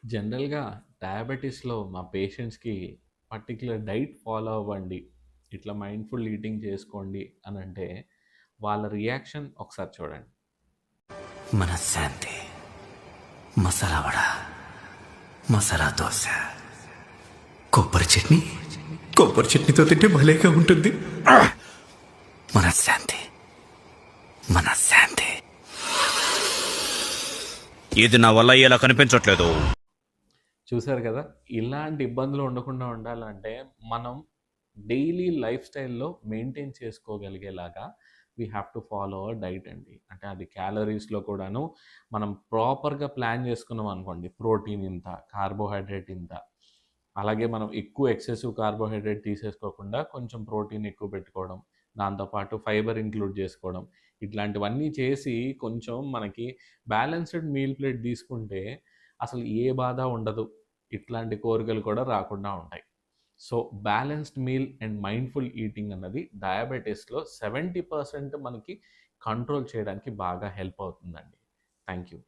జనరల్‌గా డయాబెటిస్‌లో మా పేషెంట్స్‌కి పర్టిక్యులర్ డైట్ ఫాలో అవ్వండి. ఇట్లా మైండ్‌ఫుల్ ఈటింగ్ చేసుకోండి అనంటే, వాళ్ళ రియాక్షన్ ఒకసారి చూడండి. మనశ్శాంతి, మసాలా వడ, మసాలా దోశ, కొబ్బరి చట్నీ. కొబ్బరి చట్నీతో తింటే భలేగా ఉంటుంది. మనశ్శాంతి, మనశ్శాంతి. ఇది నా వల్ల ఇలా కనిపించట్లేదు. చూసారు కదా! ఇలాంటి ఇబ్బందులు ఉండకుండా ఉండాలంటే, మనం డైలీ లైఫ్ స్టైల్‌లో మెయింటైన్ చేసుకోగలిగేలాగా we have to follow our diet అండి. అంటే అది క్యాలరీస్‌లో కూడాను మనం ప్రాపర్‌గా ప్లాన్ చేసుకున్నాం అనుకోండి. ప్రోటీన్ ఇంత, కార్బోహైడ్రేట్ ఇంత. అలాగే మనం ఎక్కువ ఎక్సెసివ్ కార్బోహైడ్రేట్ తీసేసుకోకుండా కొంచెం ప్రోటీన్ ఎక్కువ పెట్టుకోవడం. దాంతో పాటు ఫైబర్ ఇంక్లూడ్ చేసుకోవడం. ఇట్లాంటివన్నీ చేసి కొంచెం మనకి బ్యాలెన్స్‌డ్ మీల్ ప్లేట్ తీసుకుంటే అసలు ఏ బాధ ఉండదు. ఇట్లాంటి కోరికలు కూడా రాకుండా ఉంటాయి. So, balanced meal and mindful eating అన్నది డయాబెటిస్‌లో 70% మనకి కంట్రోల్ చేయడానికి బాగా హెల్ప్ అవుతుందండి. Thank you.